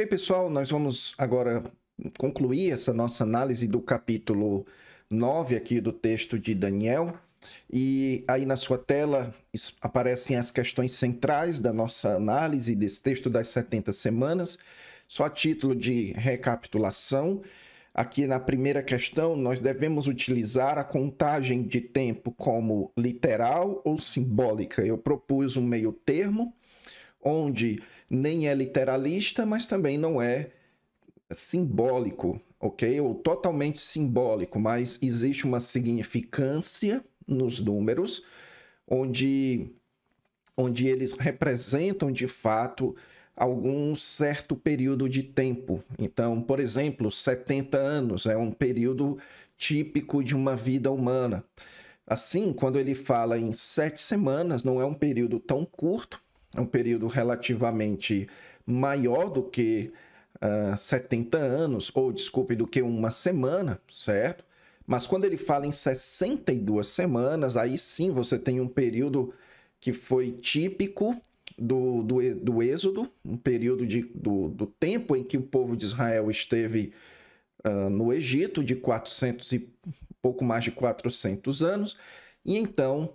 Ok, pessoal, nós vamos agora concluir essa nossa análise do capítulo 9 aqui do texto de Daniel. E aí na sua tela aparecem as questões centrais da nossa análise desse texto das 70 semanas. Só a título de recapitulação, aqui na primeira questão, nós devemos utilizar a contagem de tempo como literal ou simbólica. Eu propus um meio termo, onde nem é literalista, mas também não é simbólico, ok? Ou totalmente simbólico, mas existe uma significância nos números, onde eles representam de fato algum certo período de tempo. Então, por exemplo, 70 anos é um período típico de uma vida humana. Assim, quando ele fala em 7 semanas, não é um período tão curto, é um período relativamente maior do que 70 anos, ou desculpe, do que uma semana, certo? Mas quando ele fala em 62 semanas, aí sim você tem um período que foi típico do Êxodo, um período do tempo em que o povo de Israel esteve no Egito, de 400 e pouco mais de 400 anos, e então,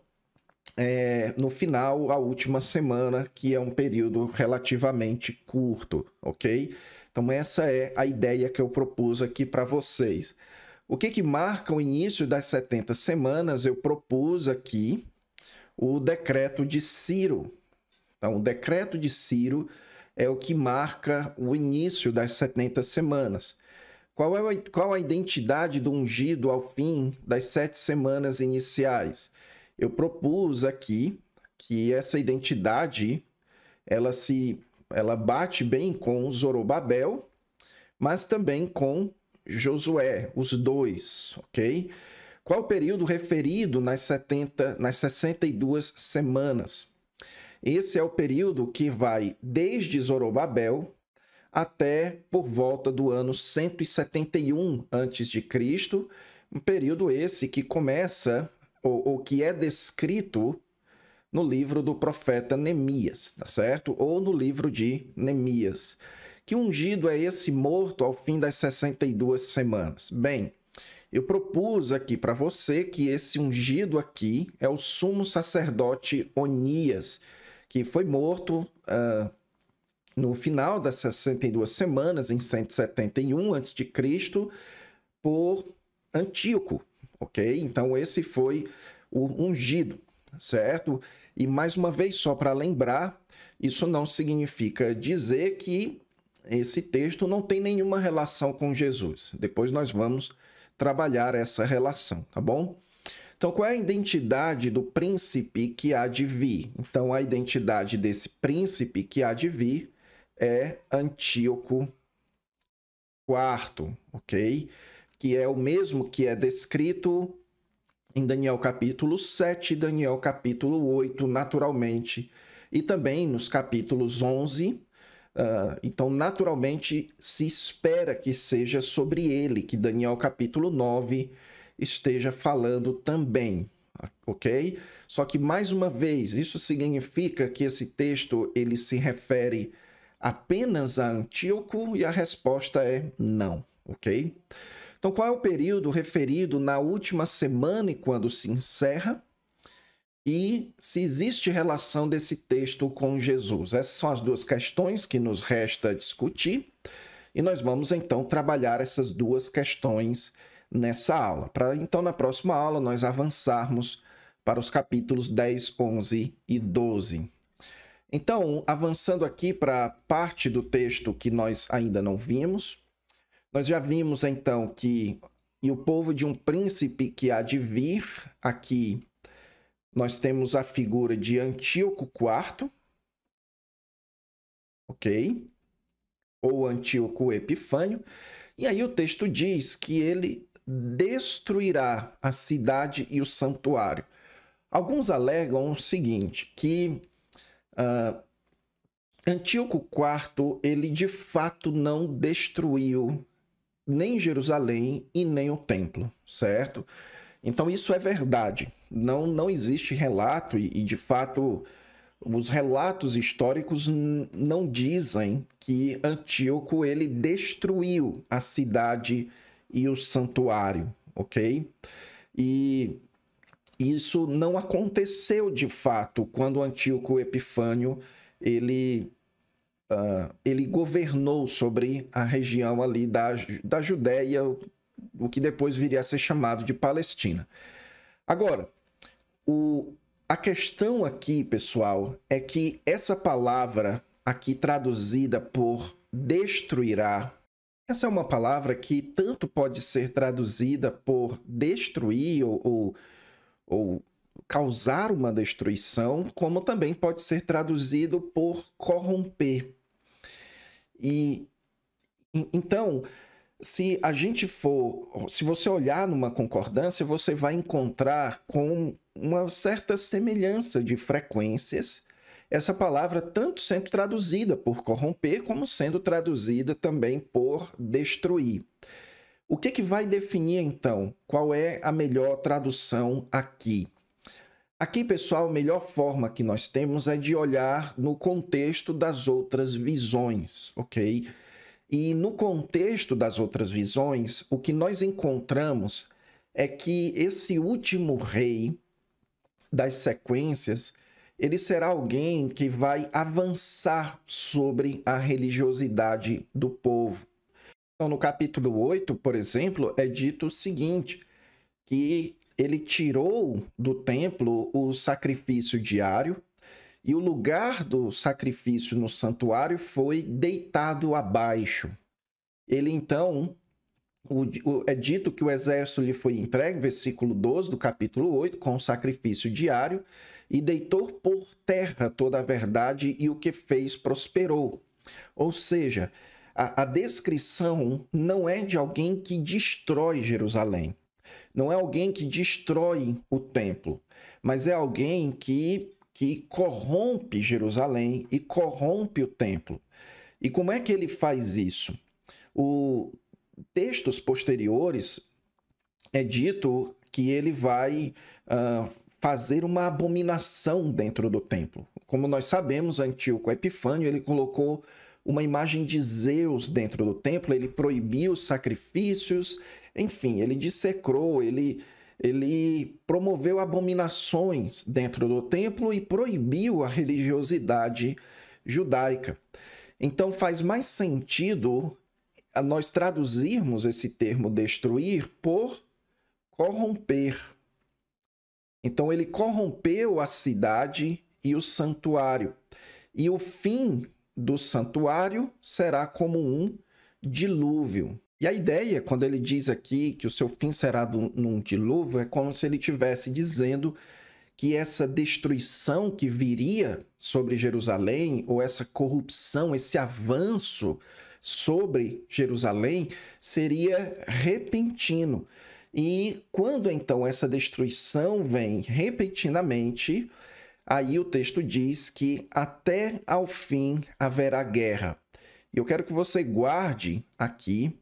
no final, a última semana, que é um período relativamente curto, ok? Então, essa é a ideia que eu propus aqui para vocês. O que marca o início das 70 semanas? Eu propus aqui o decreto de Ciro. Então, o decreto de Ciro é o que marca o início das 70 semanas. Qual a identidade do ungido ao fim das 7 semanas iniciais? Eu propus aqui que essa identidade ela bate bem com Zorobabel, mas também com Josué, os dois, ok? Qual o período referido nas 62 semanas? Esse é o período que vai desde Zorobabel até por volta do ano 171 a.C., um período esse que começa, ou que é descrito no livro do profeta Neemias, tá certo? Ou no livro de Neemias. Que ungido é esse morto ao fim das 62 semanas? Bem, eu propus aqui para você que esse ungido aqui é o sumo sacerdote Onias, que foi morto no final das 62 semanas, em 171 a.C., por Antíoco, ok? Então, esse foi o ungido, certo? E, mais uma vez, só para lembrar, isso não significa dizer que esse texto não tem nenhuma relação com Jesus. Depois nós vamos trabalhar essa relação, tá bom? Então, qual é a identidade do príncipe que há de vir? Então, a identidade desse príncipe que há de vir é Antíoco IV, ok? Que é o mesmo que é descrito em Daniel capítulo 7, Daniel capítulo 8, naturalmente, e também nos capítulos 11. Então, naturalmente, se espera que seja sobre ele, que Daniel capítulo 9 esteja falando também, ok? Só que, mais uma vez, isso significa que esse texto ele se refere apenas a Antíoco, e a resposta é não, ok? Então, qual é o período referido na última semana e quando se encerra? E se existe relação desse texto com Jesus? Essas são as duas questões que nos resta discutir, e nós vamos então trabalhar essas duas questões nessa aula, para então na próxima aula nós avançarmos para os capítulos 10, 11 e 12. Então, avançando aqui para a parte do texto que nós ainda não vimos, nós já vimos então que e o povo de um príncipe que há de vir, aqui nós temos a figura de Antíoco IV, ok? Ou Antíoco Epifânio. E aí o texto diz que ele destruirá a cidade e o santuário. Alguns alegam o seguinte, que Antíoco IV, ele de fato não destruiu nem Jerusalém e nem o templo, certo? Então isso é verdade. Não existe relato e de fato os relatos históricos não dizem que Antíoco ele destruiu a cidade e o santuário, ok? E isso não aconteceu de fato quando Antíoco Epifânio ele governou sobre a região ali da Judéia, o que depois viria a ser chamado de Palestina. Agora, a questão aqui, pessoal, é que essa palavra aqui traduzida por destruirá, essa é uma palavra que tanto pode ser traduzida por destruir ou causar uma destruição, como também pode ser traduzido por corromper. E então, se você olhar numa concordância, você vai encontrar com uma certa semelhança de frequências essa palavra tanto sendo traduzida por corromper, como sendo traduzida também por destruir. O que vai definir, então, qual é a melhor tradução aqui? Aqui, pessoal, a melhor forma que nós temos é de olhar no contexto das outras visões, ok? E no contexto das outras visões, o que nós encontramos é que esse último rei das sequências, ele será alguém que vai avançar sobre a religiosidade do povo. Então, no capítulo 8, por exemplo, é dito o seguinte, que ele tirou do templo o sacrifício diário e o lugar do sacrifício no santuário foi deitado abaixo. Ele, então, é dito que o exército lhe foi entregue, versículo 12 do capítulo 8, com o sacrifício diário, e deitou por terra toda a verdade e o que fez prosperou. Ou seja, a descrição não é de alguém que destrói Jerusalém. Não é alguém que destrói o templo, mas é alguém que corrompe Jerusalém e corrompe o templo. E como é que ele faz isso? Textos posteriores é dito que ele vai fazer uma abominação dentro do templo. Como nós sabemos, Antíoco Epifânio ele colocou uma imagem de Zeus dentro do templo, ele proibiu os sacrifícios, enfim, ele dissecrou, ele promoveu abominações dentro do templo e proibiu a religiosidade judaica. Então faz mais sentido nós traduzirmos esse termo destruir por corromper. Então ele corrompeu a cidade e o santuário. E o fim do santuário será como um dilúvio. E a ideia, quando ele diz aqui que o seu fim será num dilúvio, é como se ele estivesse dizendo que essa destruição que viria sobre Jerusalém, ou essa corrupção, esse avanço sobre Jerusalém, seria repentino. E quando então essa destruição vem repentinamente, aí o texto diz que até ao fim haverá guerra. E eu quero que você guarde aqui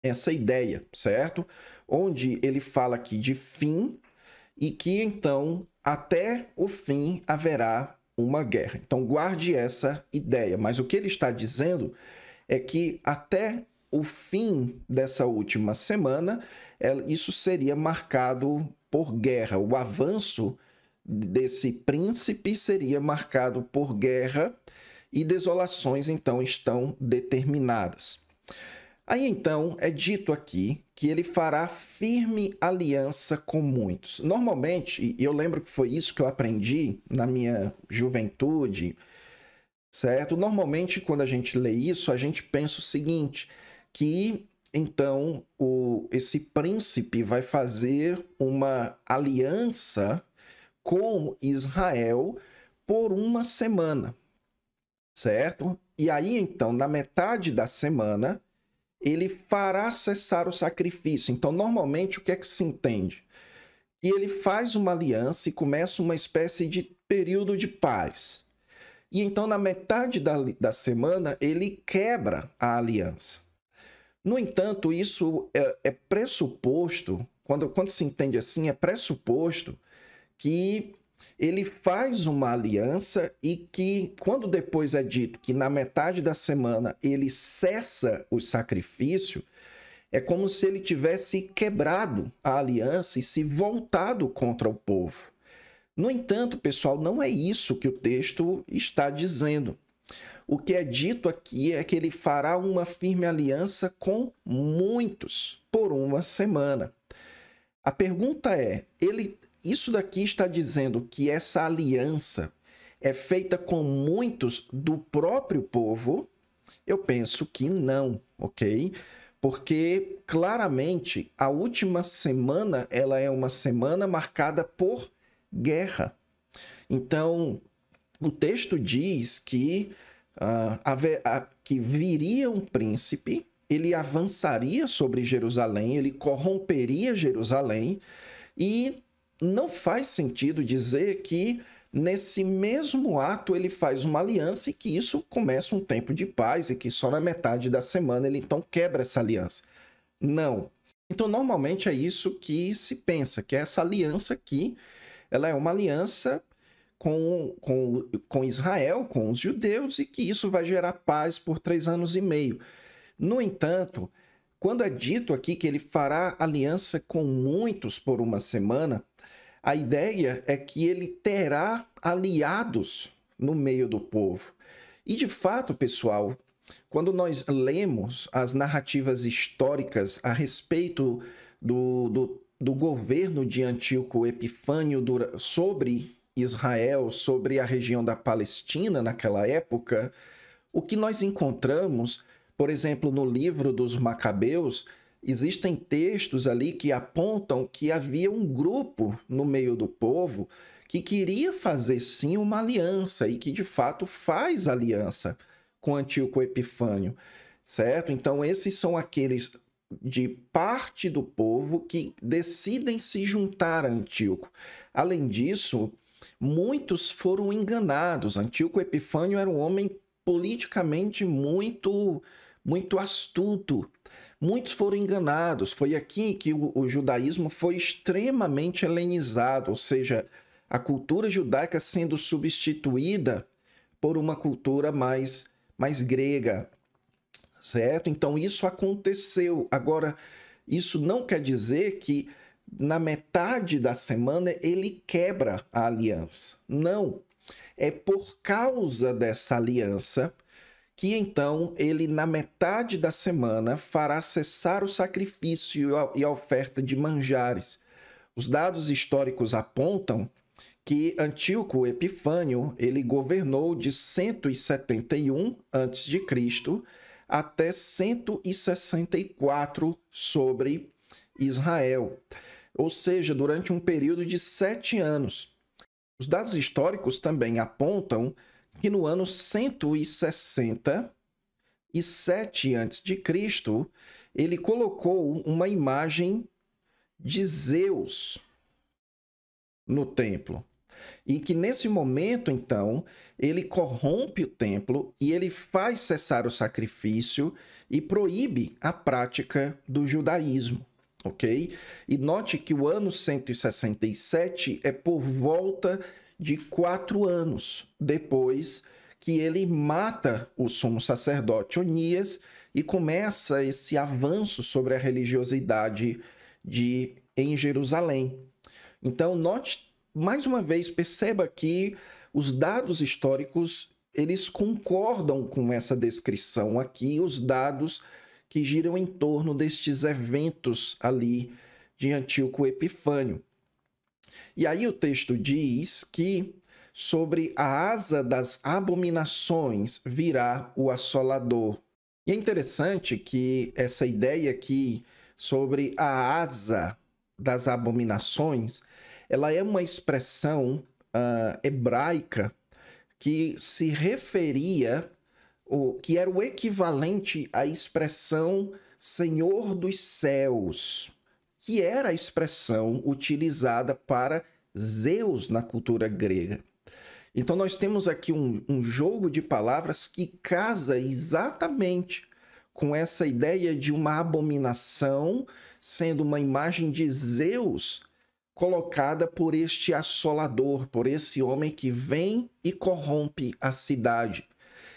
essa ideia, certo? Onde ele fala aqui de fim e que então até o fim haverá uma guerra. Então guarde essa ideia, mas o que ele está dizendo é que até o fim dessa última semana, isso seria marcado por guerra. O avanço desse príncipe seria marcado por guerra e desolações então estão determinadas. Aí então é dito aqui que ele fará firme aliança com muitos. Normalmente, e eu lembro que foi isso que eu aprendi na minha juventude, certo? Normalmente quando a gente lê isso, a gente pensa o seguinte, que então esse príncipe vai fazer uma aliança com Israel por uma semana, certo? E aí então, na metade da semana, ele fará cessar o sacrifício. Então, normalmente, o que é que se entende? Que ele faz uma aliança e começa uma espécie de período de paz. E então, na metade da semana, ele quebra a aliança. No entanto, isso é pressuposto, quando se entende assim, é pressuposto que ele faz uma aliança e que, quando depois é dito que na metade da semana ele cessa o sacrifício, é como se ele tivesse quebrado a aliança e se voltado contra o povo. No entanto, pessoal, não é isso que o texto está dizendo. O que é dito aqui é que ele fará uma firme aliança com muitos por uma semana. A pergunta é, isso daqui está dizendo que essa aliança é feita com muitos do próprio povo? Eu penso que não, ok? Porque claramente a última semana ela é uma semana marcada por guerra. Então, o texto diz que, que viria um príncipe, ele avançaria sobre Jerusalém, ele corromperia Jerusalém, e não faz sentido dizer que nesse mesmo ato ele faz uma aliança e que isso começa um tempo de paz e que só na metade da semana ele então quebra essa aliança. Não. Então, normalmente é isso que se pensa, que essa aliança aqui, ela é uma aliança com Israel, com os judeus, e que isso vai gerar paz por 3 anos e meio. No entanto, quando é dito aqui que ele fará aliança com muitos por uma semana, a ideia é que ele terá aliados no meio do povo. E de fato, pessoal, quando nós lemos as narrativas históricas a respeito do governo de Antíoco Epifânio sobre Israel, sobre a região da Palestina naquela época, o que nós encontramos, por exemplo, no livro dos Macabeus, existem textos ali que apontam que havia um grupo no meio do povo que queria fazer sim uma aliança e que de fato faz aliança com Antíoco Epifânio, certo? Então esses são aqueles de parte do povo que decidem se juntar a Antíoco. Além disso, muitos foram enganados. Antíoco Epifânio era um homem politicamente muito astuto. Muitos foram enganados. Foi aqui que o judaísmo foi extremamente helenizado, ou seja, a cultura judaica sendo substituída por uma cultura mais grega, certo? Então isso aconteceu. Agora, isso não quer dizer que na metade da semana ele quebra a aliança. Não. É por causa dessa aliança que então ele, na metade da semana, fará cessar o sacrifício e a oferta de manjares. Os dados históricos apontam que Antíoco Epifânio ele governou de 171 a.C. até 164 sobre Israel, ou seja, durante um período de 7 anos. Os dados históricos também apontam que no ano 167 a.C., ele colocou uma imagem de Zeus no templo. E que nesse momento, então, ele corrompe o templo e ele faz cessar o sacrifício e proíbe a prática do judaísmo, ok? E note que o ano 167 é por volta de 4 anos depois que ele mata o sumo sacerdote Onias e começa esse avanço sobre a religiosidade em Jerusalém. Então, note, mais uma vez, perceba que os dados históricos, eles concordam com essa descrição aqui, os dados que giram em torno destes eventos ali de Antíoco Epifânio. E aí o texto diz que sobre a asa das abominações virá o assolador. E é interessante que essa ideia aqui sobre a asa das abominações, ela é uma expressão hebraica que se referia, que era o equivalente à expressão Senhor dos Céus, que era a expressão utilizada para Zeus na cultura grega. Então nós temos aqui um jogo de palavras que casa exatamente com essa ideia de uma abominação sendo uma imagem de Zeus colocada por este assolador, por esse homem que vem e corrompe a cidade.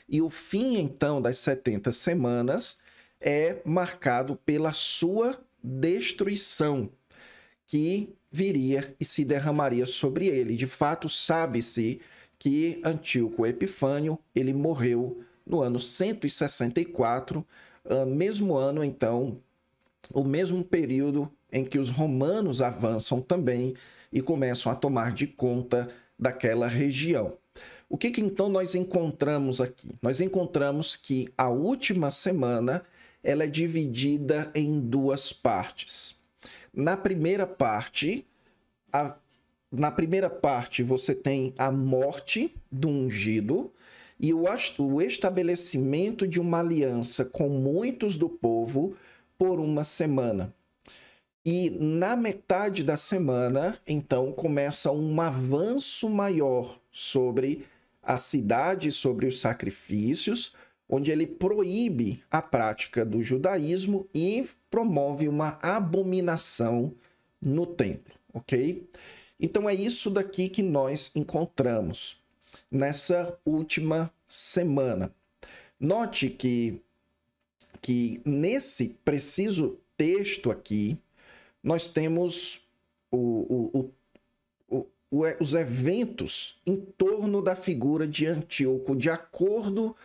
E o fim, então, das 70 semanas é marcado pela sua destruição, que viria e se derramaria sobre ele. De fato, sabe-se que Antíoco Epifânio ele morreu no ano 164, mesmo ano, então, o mesmo período em que os romanos avançam também e começam a tomar de conta daquela região. O que então nós encontramos aqui? Nós encontramos que a última semana ela é dividida em duas partes. Na primeira parte, você tem a morte do ungido e o estabelecimento de uma aliança com muitos do povo por uma semana. E na metade da semana, então, começa um avanço maior sobre a cidade, sobre os sacrifícios, onde ele proíbe a prática do judaísmo e promove uma abominação no templo, ok? Então é isso daqui que nós encontramos nessa última semana. Note que nesse preciso texto aqui, nós temos os eventos em torno da figura de Antíoco, de acordo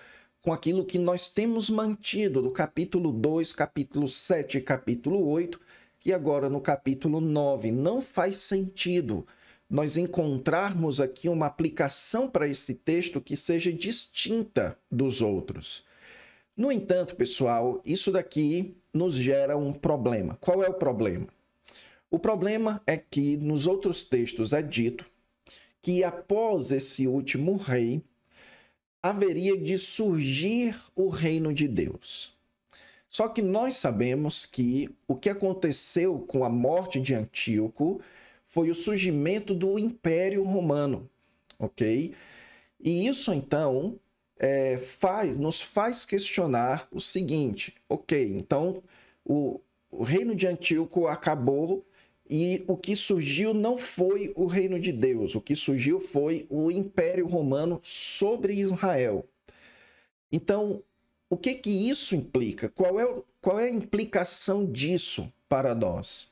com aquilo que nós temos mantido do capítulo 2, capítulo 7 e capítulo 8, que agora no capítulo 9 não faz sentido nós encontrarmos aqui uma aplicação para esse texto que seja distinta dos outros. No entanto, pessoal, isso daqui nos gera um problema. Qual é o problema? O problema é que nos outros textos é dito que após esse último rei, haveria de surgir o reino de Deus. Só que nós sabemos que o que aconteceu com a morte de Antíoco foi o surgimento do Império Romano, ok? E isso, então, nos faz questionar o seguinte, ok, então o reino de Antíoco acabou e o que surgiu não foi o reino de Deus, o que surgiu foi o Império Romano sobre Israel. Então, o que isso implica? Qual é a implicação disso para nós?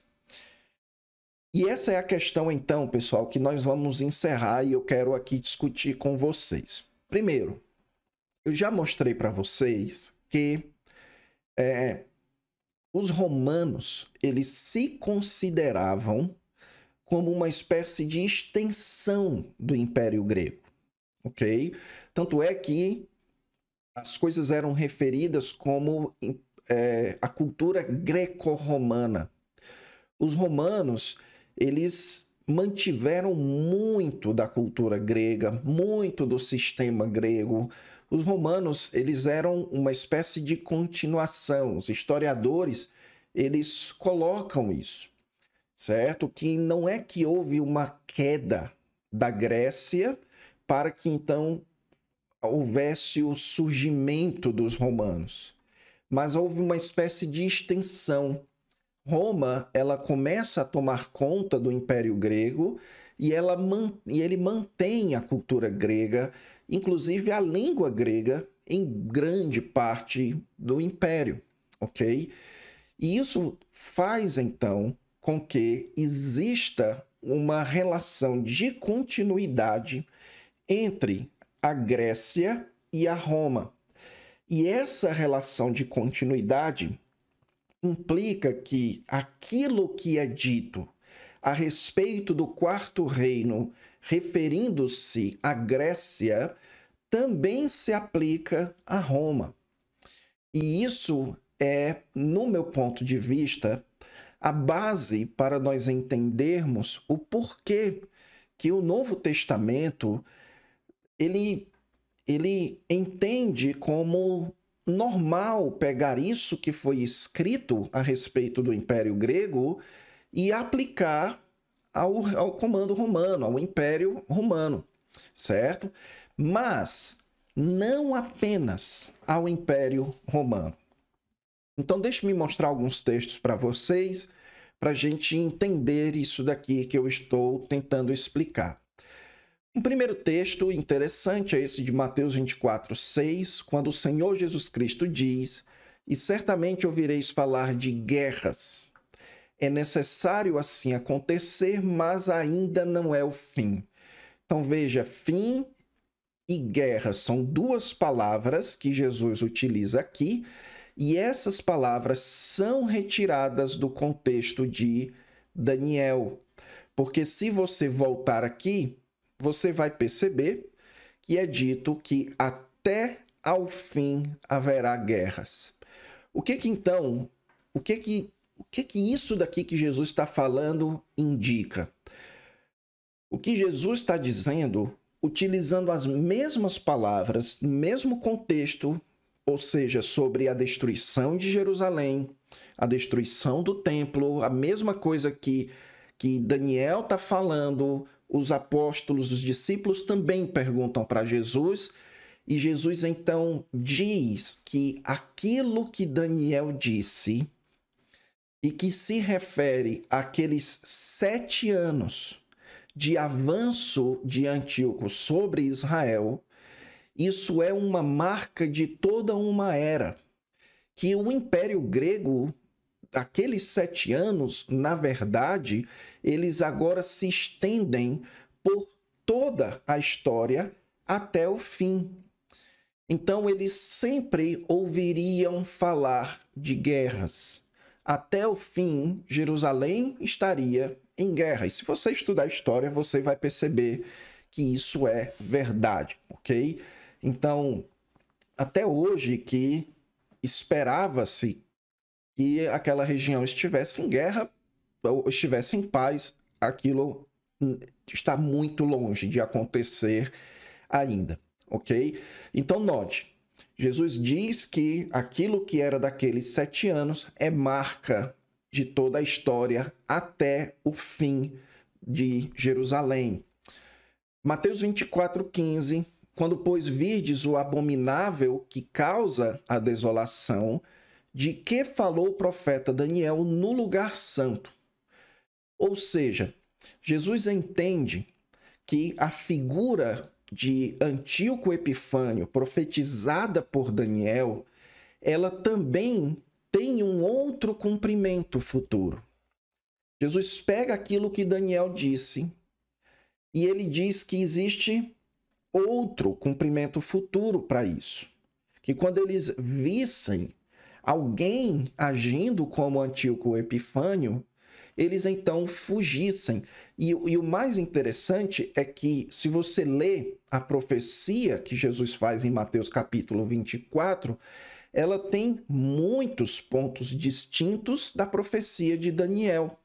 E essa é a questão, então, pessoal, que nós vamos encerrar e eu quero aqui discutir com vocês. Primeiro, eu já mostrei para vocês que os romanos, eles se consideravam como uma espécie de extensão do Império Grego, ok? Tanto é que as coisas eram referidas como a cultura greco-romana. Os romanos, eles mantiveram muito da cultura grega, muito do sistema grego. Os romanos, eles eram uma espécie de continuação. Os historiadores, eles colocam isso, certo? Que não é que houve uma queda da Grécia para que então houvesse o surgimento dos romanos, mas houve uma espécie de extensão. Roma, ela começa a tomar conta do Império Grego e ele mantém a cultura grega, inclusive a língua grega, em grande parte do Império, ok? E isso faz, então, com que exista uma relação de continuidade entre a Grécia e a Roma. E essa relação de continuidade implica que aquilo que é dito a respeito do quarto reino, referindo-se à Grécia, também se aplica a Roma. E isso é, no meu ponto de vista, a base para nós entendermos o porquê que o Novo Testamento ele entende como normal pegar isso que foi escrito a respeito do Império Grego e aplicar ao comando romano, ao Império Romano, certo? Mas não apenas ao Império Romano. Então, deixe-me mostrar alguns textos para vocês, para a gente entender isso daqui que eu estou tentando explicar. Um primeiro texto interessante é esse de Mateus 24:6, quando o Senhor Jesus Cristo diz: "E certamente ouvireis falar de guerras. É necessário assim acontecer, mas ainda não é o fim." Então veja, fim e guerra são duas palavras que Jesus utiliza aqui, e essas palavras são retiradas do contexto de Daniel. Porque se você voltar aqui, você vai perceber que é dito que até ao fim haverá guerras. O que isso daqui que Jesus está falando indica? O que Jesus está dizendo, utilizando as mesmas palavras, no mesmo contexto, ou seja, sobre a destruição de Jerusalém, a destruição do templo, a mesma coisa que Daniel está falando, os apóstolos, os discípulos também perguntam para Jesus, e Jesus então diz que aquilo que Daniel disse, e que se refere àqueles 7 anos de avanço de Antíoco sobre Israel, isso é uma marca de toda uma era, que o Império Grego, aqueles 7 anos, na verdade, eles agora se estendem por toda a história até o fim. Então, eles sempre ouviriam falar de guerras. Até o fim, Jerusalém estaria em guerra. E se você estudar a história, você vai perceber que isso é verdade, ok? Então, até hoje que esperava-se que aquela região estivesse em guerra ou estivesse em paz, aquilo está muito longe de acontecer ainda, ok? Então, note, Jesus diz que aquilo que era daqueles 7 anos é marca de toda a história até o fim de Jerusalém. Mateus 24:15, quando, pois, virdes o abominável que causa a desolação, de que falou o profeta Daniel no lugar santo. Ou seja, Jesus entende que a figura de Antíoco Epifânio, profetizada por Daniel, ela também tem um outro cumprimento futuro. Jesus pega aquilo que Daniel disse e ele diz que existe outro cumprimento futuro para isso. Que quando eles vissem alguém agindo como Antíoco Epifânio, eles então fugissem. E o mais interessante é que, se você lê a profecia que Jesus faz em Mateus capítulo 24, ela tem muitos pontos distintos da profecia de Daniel.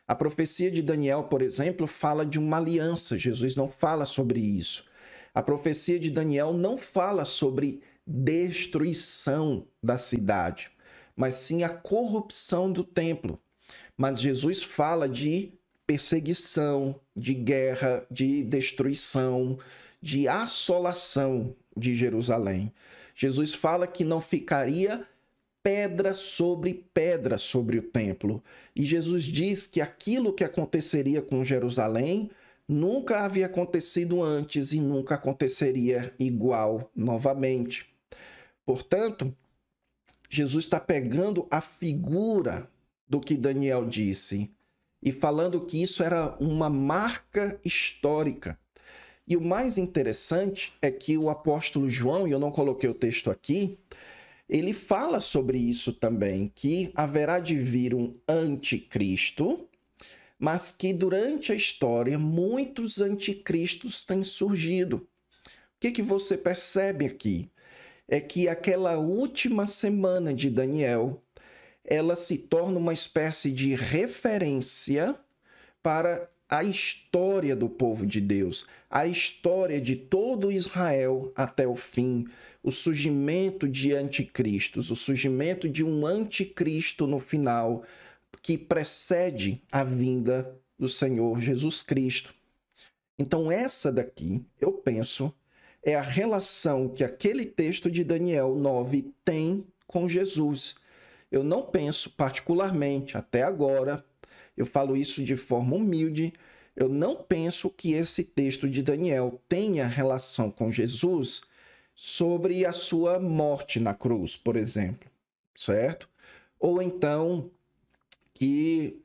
A profecia de Daniel, por exemplo, fala de uma aliança. Jesus não fala sobre isso. A profecia de Daniel não fala sobre destruição da cidade, mas sim a corrupção do templo. Mas Jesus fala de perseguição, de guerra, de destruição, de assolação de Jerusalém. Jesus fala que não ficaria pedra sobre o templo. E Jesus diz que aquilo que aconteceria com Jerusalém nunca havia acontecido antes e nunca aconteceria igual novamente. Portanto, Jesus está pegando a figura do que Daniel disse e falando que isso era uma marca histórica. E o mais interessante é que o apóstolo João, e eu não coloquei o texto aqui, ele fala sobre isso também, que haverá de vir um anticristo, mas que durante a história muitos anticristos têm surgido. O que você percebe aqui? É que aquela última semana de Daniel, ela se torna uma espécie de referência para a história do povo de Deus, a história de todo Israel até o fim, o surgimento de anticristos, o surgimento de um anticristo no final, que precede a vinda do Senhor Jesus Cristo. Então, essa daqui, eu penso, é a relação que aquele texto de Daniel 9 tem com Jesus. Eu não penso particularmente, até agora, eu falo isso de forma humilde, eu não penso que esse texto de Daniel tenha relação com Jesus sobre a sua morte na cruz, por exemplo, certo? Ou então que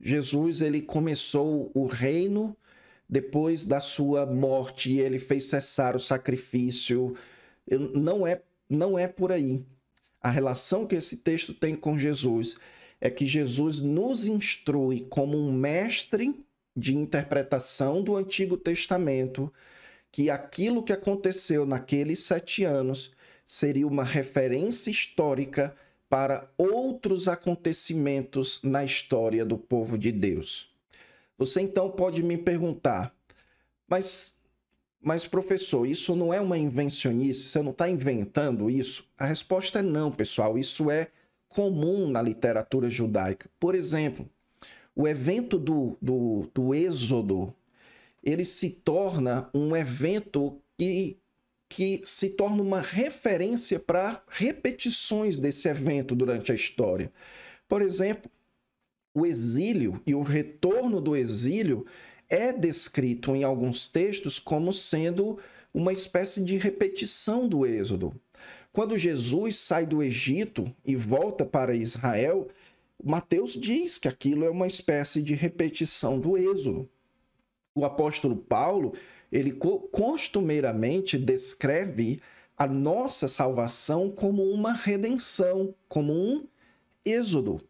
Jesus ele começou o reino depois da sua morte e ele fez cessar o sacrifício. Não é por aí. A relação que esse texto tem com Jesus é que Jesus nos instrui como um mestre de interpretação do Antigo Testamento, que aquilo que aconteceu naqueles 7 anos seria uma referência histórica para outros acontecimentos na história do povo de Deus. Você então pode me perguntar, mas professor, isso não é uma invencionice? Você não está inventando isso? A resposta é não, pessoal. Isso é comum na literatura judaica. Por exemplo, o evento do Êxodo, ele se torna um evento que se torna uma referência para repetições desse evento durante a história. Por exemplo, o exílio e o retorno do exílio é descrito em alguns textos como sendo uma espécie de repetição do Êxodo. Quando Jesus sai do Egito e volta para Israel, Mateus diz que aquilo é uma espécie de repetição do Êxodo. O apóstolo Paulo, ele costumeiramente descreve a nossa salvação como uma redenção, como um êxodo.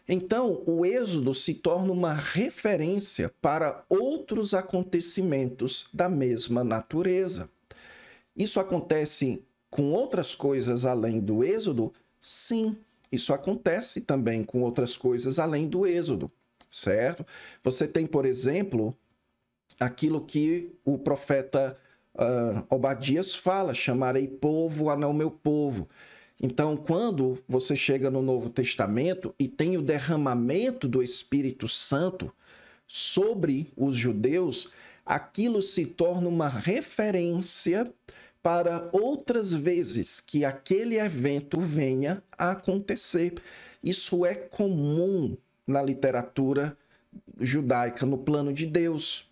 Então, o êxodo se torna uma referência para outros acontecimentos da mesma natureza. Isso acontece com outras coisas além do êxodo? Sim, isso acontece também com outras coisas além do êxodo, certo? Você tem, por exemplo, aquilo que o profeta Obadias fala, chamarei povo a não meu povo. Então, quando você chega no Novo Testamento e tem o derramamento do Espírito Santo sobre os judeus, aquilo se torna uma referência para outras vezes que aquele evento venha a acontecer. Isso é comum na literatura judaica, no plano de Deus.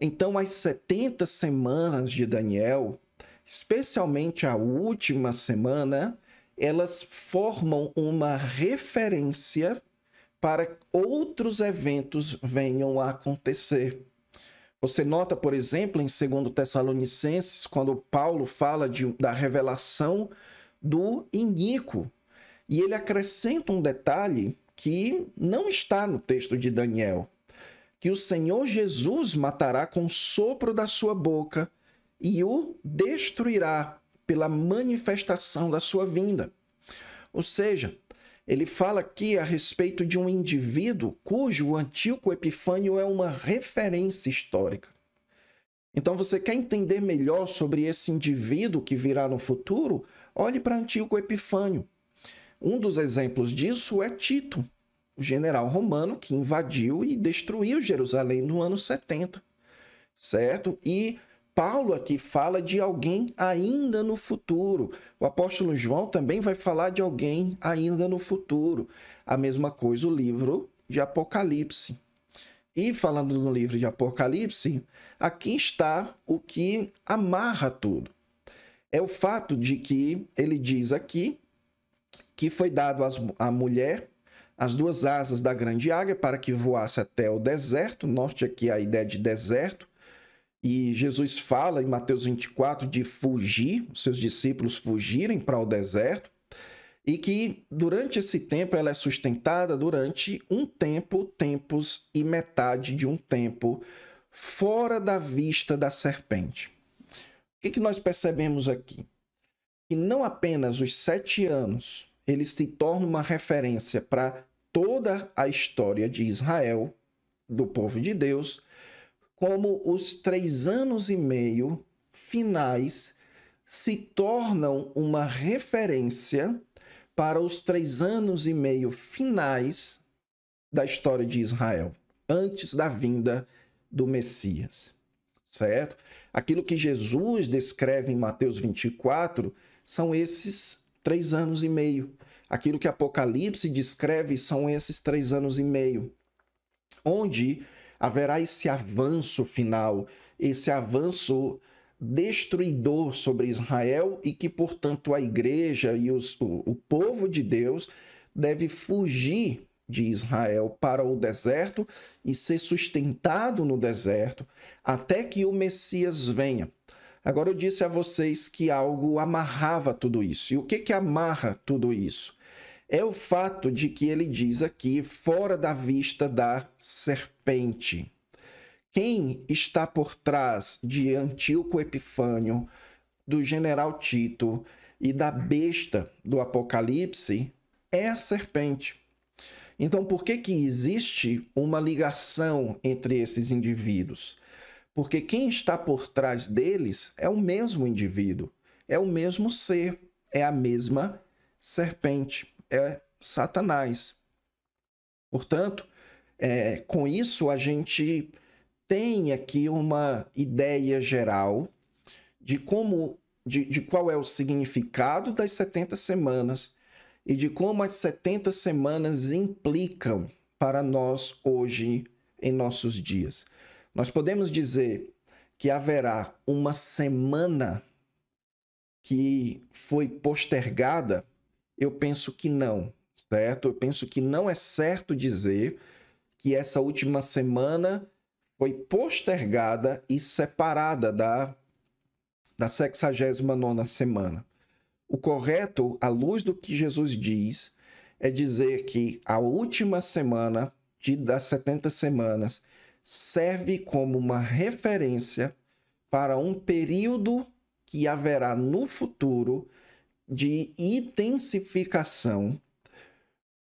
Então, as 70 semanas de Daniel, especialmente a última semana, elas formam uma referência para que outros eventos venham a acontecer. Você nota, por exemplo, em 2 Tessalonicenses, quando Paulo fala da revelação do iníquo, e ele acrescenta um detalhe que não está no texto de Daniel, que o Senhor Jesus matará com o sopro da sua boca e o destruirá pela manifestação da sua vinda. Ou seja, ele fala aqui a respeito de um indivíduo cujo Antíoco Epifânio é uma referência histórica. Então, você quer entender melhor sobre esse indivíduo que virá no futuro? Olhe para Antíoco Epifânio. Um dos exemplos disso é Tito, o general romano que invadiu e destruiu Jerusalém no ano 70, certo? E Paulo aqui fala de alguém ainda no futuro. O apóstolo João também vai falar de alguém ainda no futuro. A mesma coisa o livro de Apocalipse. E falando no livro de Apocalipse, aqui está o que amarra tudo. É o fato de que ele diz aqui que foi dado à mulher as 2 asas da grande águia para que voasse até o deserto. Note aqui a ideia de deserto. E Jesus fala em Mateus 24 de fugir, seus discípulos fugirem para o deserto, e que durante esse tempo ela é sustentada durante um tempo, tempos e metade de um tempo, fora da vista da serpente. O que nós percebemos aqui? Que não apenas os 7 anos, eles se tornam uma referência para toda a história de Israel, do povo de Deus, como os 3 anos e meio finais se tornam uma referência para os 3 anos e meio finais da história de Israel, antes da vinda do Messias, certo? Aquilo que Jesus descreve em Mateus 24 são esses 3 anos e meio. Aquilo que Apocalipse descreve são esses 3 anos e meio, onde haverá esse avanço final, esse avanço destruidor sobre Israel e que, portanto, a igreja e o povo de Deus deve fugir de Israel para o deserto e ser sustentado no deserto até que o Messias venha. Agora, eu disse a vocês que algo amarrava tudo isso. E o que amarra tudo isso? É o fato de que ele diz aqui, fora da vista da serpente. Quem está por trás de Antíoco Epifânio, do general Tito e da besta do Apocalipse é a serpente. Então, por que existe uma ligação entre esses indivíduos? Porque quem está por trás deles é o mesmo indivíduo, é o mesmo ser, é a mesma serpente, é Satanás. Portanto, com isso a gente tem aqui uma ideia geral de qual é o significado das 70 semanas e de como as 70 semanas implicam para nós hoje em nossos dias. Nós podemos dizer que haverá uma semana que foi postergada? Eu penso que não, certo? Eu penso que não é certo dizer que essa última semana foi postergada e separada da 69ª semana. O correto, à luz do que Jesus diz, é dizer que a última semana das 70 semanas serve como uma referência para um período que haverá no futuro de intensificação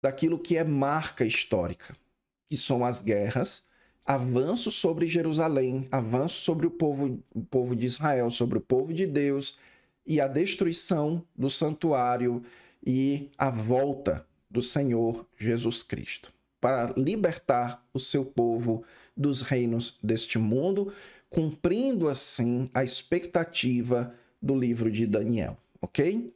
daquilo que é marca histórica, que são as guerras, avanço sobre Jerusalém, avanço sobre o povo de Israel, sobre o povo de Deus, e a destruição do santuário e a volta do Senhor Jesus Cristo, para libertar o seu povo dos reinos deste mundo, cumprindo assim a expectativa do livro de Daniel, ok?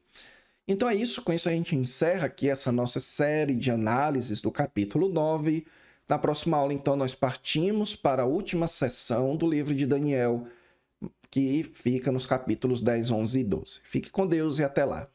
Então é isso, com isso a gente encerra aqui essa nossa série de análises do capítulo 9. Na próxima aula, então, nós partimos para a última sessão do livro de Daniel, que fica nos capítulos 10, 11 e 12. Fique com Deus e até lá.